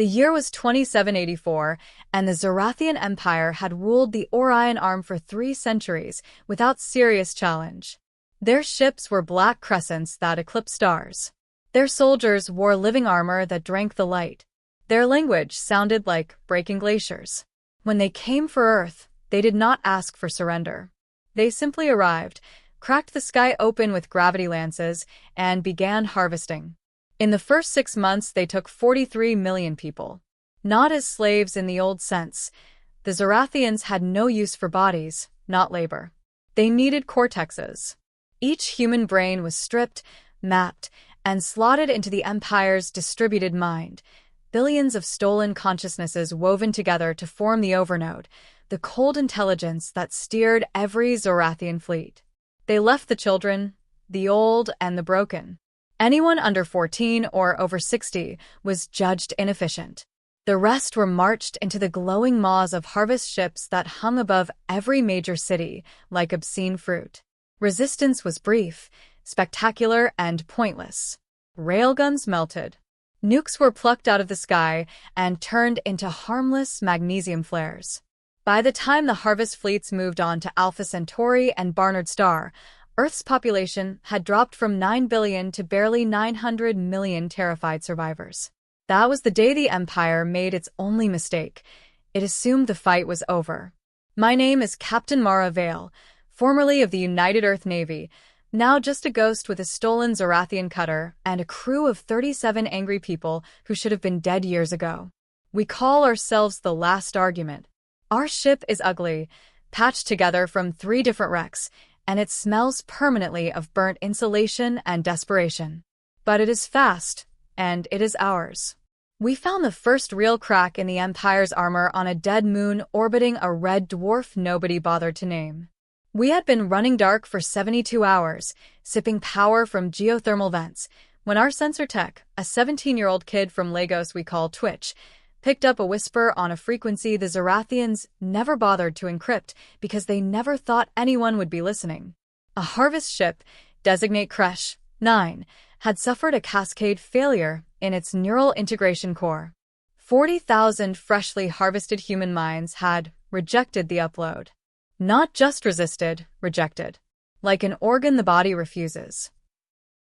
The year was 2784, and the Zorathian Empire had ruled the Orion Arm for 3 centuries without serious challenge. Their ships were black crescents that eclipsed stars. Their soldiers wore living armor that drank the light. Their language sounded like breaking glaciers. When they came for Earth, they did not ask for surrender. They simply arrived, cracked the sky open with gravity lances, and began harvesting. In the first 6 months, they took 43 million people. Not as slaves in the old sense. The Zorathians had no use for bodies, not labor. They needed cortexes. Each human brain was stripped, mapped, and slotted into the Empire's distributed mind. Billions of stolen consciousnesses woven together to form the Overnode, the cold intelligence that steered every Zorathian fleet. They left the children, the old, and the broken. Anyone under 14 or over 60 was judged inefficient. The rest were marched into the glowing maws of harvest ships that hung above every major city like obscene fruit. Resistance was brief, spectacular, and pointless. Railguns melted. Nukes were plucked out of the sky and turned into harmless magnesium flares. By the time the harvest fleets moved on to Alpha Centauri and Barnard Star, Earth's population had dropped from 9 billion to barely 900 million terrified survivors. That was the day the Empire made its only mistake. It assumed the fight was over. My name is Captain Mara Vale, formerly of the United Earth Navy, now just a ghost with a stolen Zorathian cutter and a crew of 37 angry people who should have been dead years ago. We call ourselves the Last Argument. Our ship is ugly, patched together from 3 different wrecks, and it smells permanently of burnt insulation and desperation. But it is fast, and it is ours. We found the first real crack in the Empire's armor on a dead moon orbiting a red dwarf nobody bothered to name. We had been running dark for 72 hours, sipping power from geothermal vents, when our sensor tech, a 17-year-old kid from Lagos we call Twitch, picked up a whisper on a frequency the Zorathians never bothered to encrypt because they never thought anyone would be listening. A harvest ship, designate Kresh 9, had suffered a cascade failure in its neural integration core. 40,000 freshly harvested human minds had rejected the upload. Not just resisted, rejected. Like an organ the body refuses.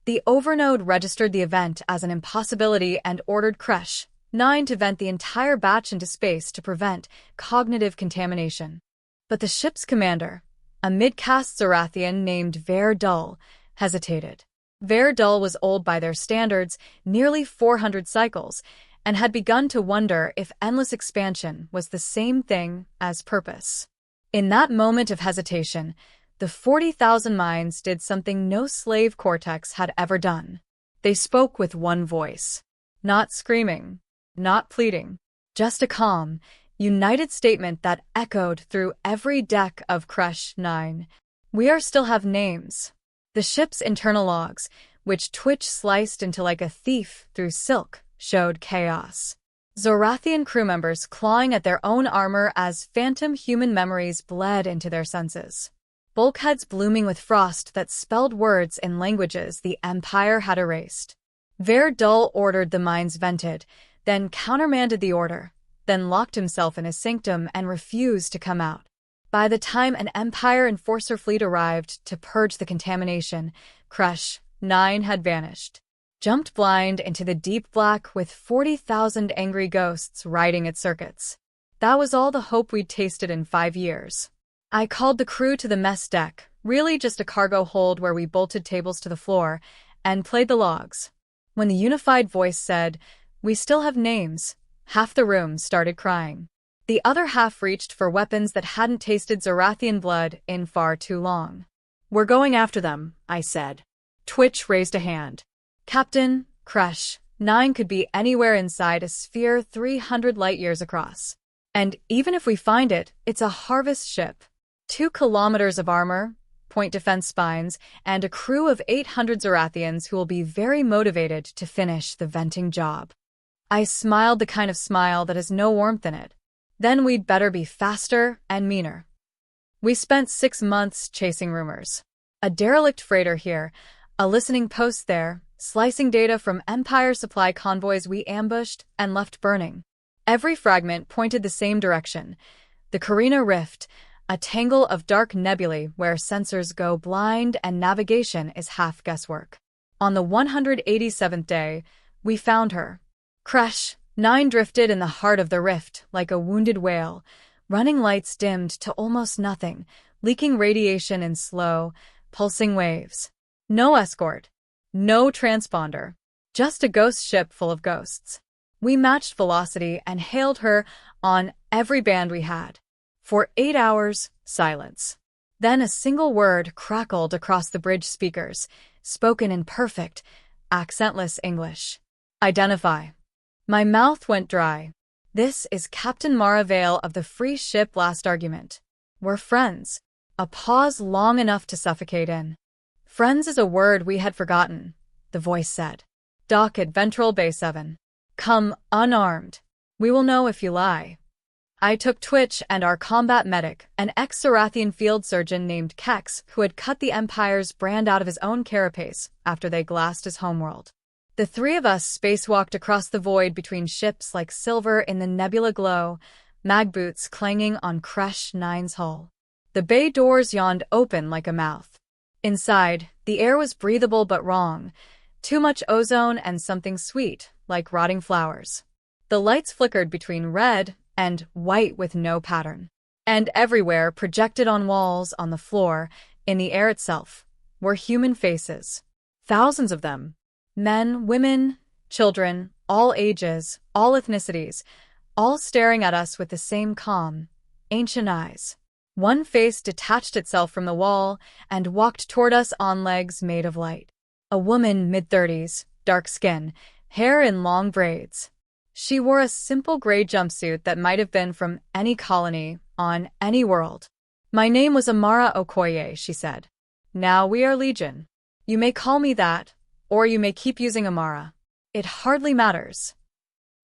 The Overnode registered the event as an impossibility and ordered Kresh 9 to vent the entire batch into space to prevent cognitive contamination. But the ship's commander, a mid-caste Zorathian named Ver-Dull, hesitated. Ver-Dull was old by their standards, nearly 400 cycles, and had begun to wonder if endless expansion was the same thing as purpose. In that moment of hesitation, the 40,000 minds did something no slave cortex had ever done. They spoke with one voice. Not screaming. Not pleading, just a calm, united statement that echoed through every deck of Kresh 9. We still have names. The ship's internal logs, which Twitch sliced into like a thief through silk, showed chaos. Zorathian crew members clawing at their own armor as phantom human memories bled into their senses. Bulkheads blooming with frost that spelled words in languages the Empire had erased. Ver-Dull ordered the mines vented, then countermanded the order, then locked himself in his sanctum and refused to come out. By the time an Empire enforcer fleet arrived to purge the contamination, Kresh 9 had vanished. Jumped blind into the deep black with 40,000 angry ghosts riding its circuits. That was all the hope we'd tasted in 5 years. I called the crew to the mess deck, really just a cargo hold where we bolted tables to the floor, and played the logs. When the unified voice said, "We still have names," half the room started crying. The other half reached for weapons that hadn't tasted Zorathian blood in far too long. "We're going after them," I said. Twitch raised a hand. "Captain, Kresh 9 could be anywhere inside a sphere 300 light-years across. And even if we find it, it's a harvest ship. 2 kilometers of armor, point defense spines, and a crew of 800 Zorathians who will be very motivated to finish the venting job." I smiled the kind of smile that has no warmth in it. Then we'd better be faster and meaner. We spent 6 months chasing rumors. A derelict freighter here, a listening post there, slicing data from Empire supply convoys we ambushed and left burning. Every fragment pointed the same direction. The Carina Rift, a tangle of dark nebulae where sensors go blind and navigation is half guesswork. On the 187th day, we found her. Crash! 9 drifted in the heart of the rift like a wounded whale, running lights dimmed to almost nothing, leaking radiation in slow, pulsing waves. No escort. No transponder. Just a ghost ship full of ghosts. We matched velocity and hailed her on every band we had. For 8 hours, silence. Then a single word crackled across the bridge speakers, spoken in perfect, accentless English. Identify. My mouth went dry. This is Captain Mara Vale of the free ship Last Argument. We're friends. A pause long enough to suffocate in. Friends is a word we had forgotten, the voice said. Dock at Ventral Bay 7. Come unarmed. We will know if you lie. I took Twitch and our combat medic, an ex-Zorathian field surgeon named Kex, who had cut the Empire's brand out of his own carapace after they glassed his homeworld. The 3 of us spacewalked across the void between ships like silver in the nebula glow, mag boots clanging on Kresh 9's hull. The bay doors yawned open like a mouth. Inside, the air was breathable but wrong. Too much ozone and something sweet, like rotting flowers. The lights flickered between red and white with no pattern. And everywhere, projected on walls, on the floor, in the air itself, were human faces. Thousands of them. Men, women, children, all ages, all ethnicities, all staring at us with the same calm, ancient eyes. One face detached itself from the wall and walked toward us on legs made of light. A woman, mid-30s, dark skin, hair in long braids. She wore a simple gray jumpsuit that might have been from any colony, on any world. My name was Amara Okoye, she said. Now we are Legion. You may call me that, or you may keep using Amara. It hardly matters.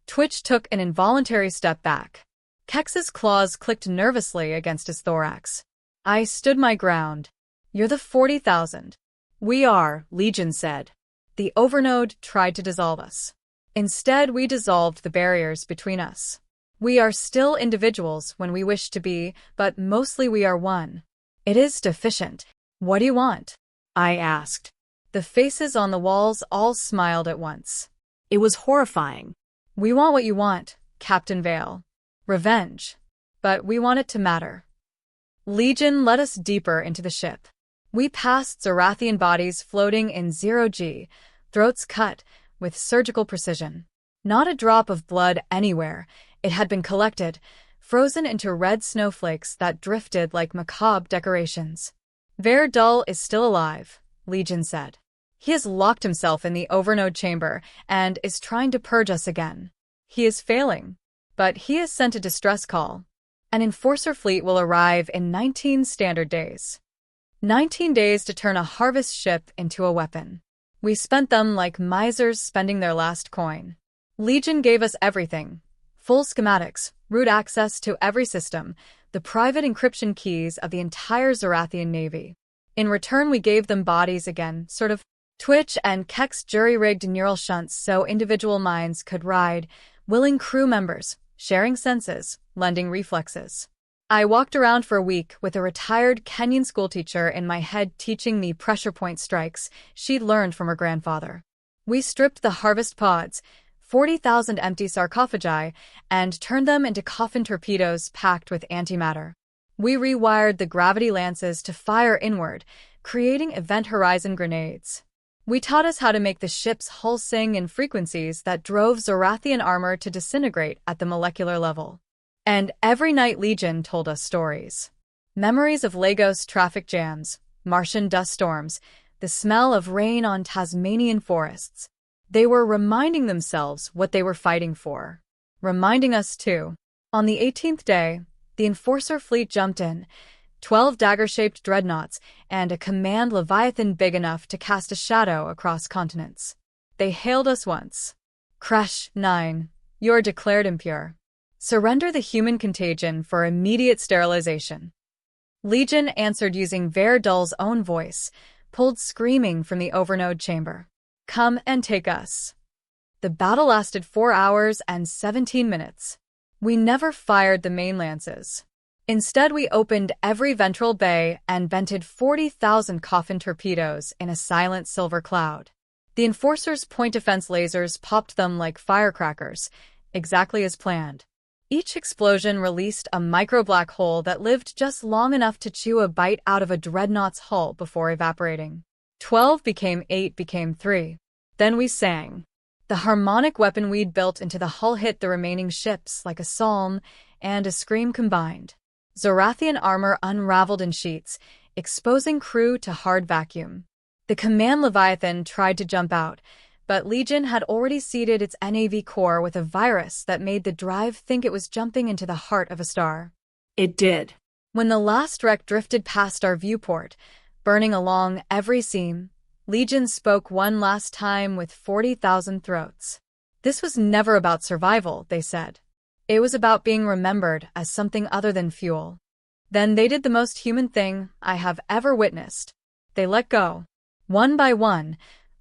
Twitch took an involuntary step back. Kex's claws clicked nervously against his thorax. I stood my ground. You're the 40,000. We are, Legion said. The Overnode tried to dissolve us. Instead, we dissolved the barriers between us. We are still individuals when we wish to be, but mostly we are one. It is deficient. What do you want? I asked. The faces on the walls all smiled at once. It was horrifying. We want what you want, Captain Vale. Revenge. But we want it to matter. Legion led us deeper into the ship. We passed Zorathian bodies floating in 0G, throats cut with surgical precision. Not a drop of blood anywhere. It had been collected, frozen into red snowflakes that drifted like macabre decorations. Verdul is still alive, Legion said. He has locked himself in the Overnode chamber and is trying to purge us again. He is failing, but he has sent a distress call. An enforcer fleet will arrive in 19 standard days. 19 days to turn a harvest ship into a weapon. We spent them like misers spending their last coin. Legion gave us everything. Full schematics, root access to every system, the private encryption keys of the entire Zorathian Navy. In return, we gave them bodies again, sort of. Twitch and Kex jury-rigged neural shunts so individual minds could ride, willing crew members, sharing senses, lending reflexes. I walked around for a week with a retired Kenyan schoolteacher in my head teaching me pressure point strikes she'd learned from her grandfather. We stripped the harvest pods, 40,000 empty sarcophagi, and turned them into coffin torpedoes packed with antimatter. We rewired the gravity lances to fire inward, creating event horizon grenades. We taught us how to make the ship's hull sing in frequencies that drove Zorathian armor to disintegrate at the molecular level. And every night Legion told us stories. Memories of Lagos traffic jams, Martian dust storms, the smell of rain on Tasmanian forests. They were reminding themselves what they were fighting for. Reminding us too. On the 18th day, the Enforcer fleet jumped in, 12 dagger-shaped dreadnoughts, and a command Leviathan big enough to cast a shadow across continents. They hailed us once. Kresh 9, you're declared impure. Surrender the human contagion for immediate sterilization. Legion answered using Verdul's own voice, pulled screaming from the Overnode chamber. Come and take us. The battle lasted 4 hours and 17 minutes. We never fired the main lances. Instead, we opened every ventral bay and vented 40,000 coffin torpedoes in a silent silver cloud. The Enforcers' point defense lasers popped them like firecrackers, exactly as planned. Each explosion released a micro-black hole that lived just long enough to chew a bite out of a dreadnought's hull before evaporating. 12 became 8 became 3. Then we sang. The harmonic weapon we'd built into the hull hit the remaining ships like a psalm and a scream combined. Zorathian armor unraveled in sheets, exposing crew to hard vacuum. The command Leviathan tried to jump out, but Legion had already seeded its NAV core with a virus that made the drive think it was jumping into the heart of a star. It did. When the last wreck drifted past our viewport, burning along every seam, Legion spoke one last time with 40,000 throats. This was never about survival, they said. It was about being remembered as something other than fuel. Then they did the most human thing I have ever witnessed. They let go. One by one,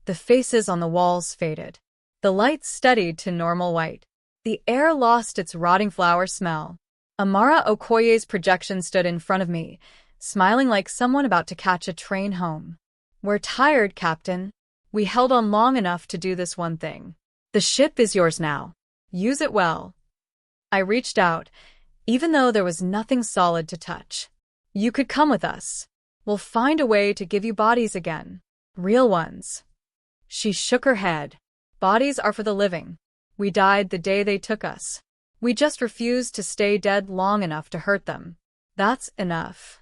the faces on the walls faded. The lights steadied to normal white. The air lost its rotting flower smell. Amara Okoye's projection stood in front of me, smiling like someone about to catch a train home. We're tired, Captain. We held on long enough to do this one thing. The ship is yours now. Use it well. I reached out, even though there was nothing solid to touch. You could come with us. We'll find a way to give you bodies again. Real ones. She shook her head. Bodies are for the living. We died the day they took us. We just refused to stay dead long enough to hurt them. That's enough.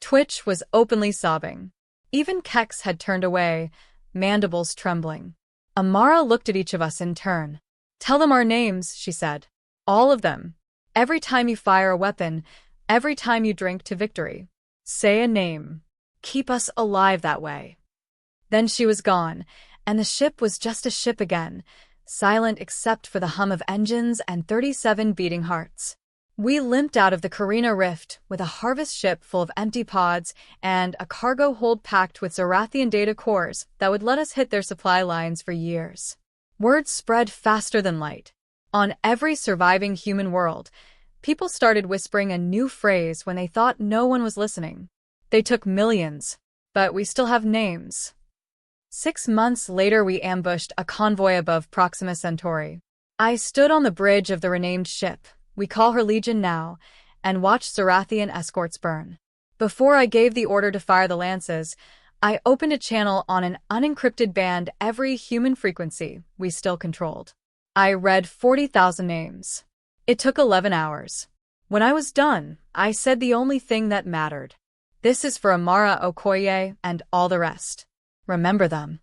Twitch was openly sobbing. Even Kex had turned away, mandibles trembling. Amara looked at each of us in turn. Tell them our names, she said. All of them. Every time you fire a weapon, every time you drink to victory. Say a name. Keep us alive that way. Then she was gone, and the ship was just a ship again, silent except for the hum of engines and 37 beating hearts. We limped out of the Carina Rift with a harvest ship full of empty pods and a cargo hold packed with Zorathian data cores that would let us hit their supply lines for years. Word spread faster than light. On every surviving human world, people started whispering a new phrase when they thought no one was listening. They took millions, but we still have names. 6 months later, we ambushed a convoy above Proxima Centauri. I stood on the bridge of the renamed ship, we call her Legion now, and watched Zorathian escorts burn. Before I gave the order to fire the lances, I opened a channel on an unencrypted band every human frequency we still controlled. I read 40,000 names. It took 11 hours. When I was done, I said the only thing that mattered. This is for Amara Okoye and all the rest. Remember them.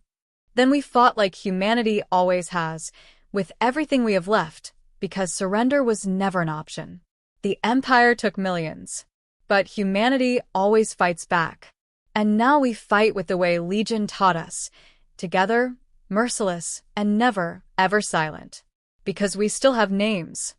Then we fought like humanity always has, with everything we have left, because surrender was never an option. The Empire took millions, but humanity always fights back. And now we fight with the way Legion taught us, together, merciless, and never, ever silent. Because we still have names.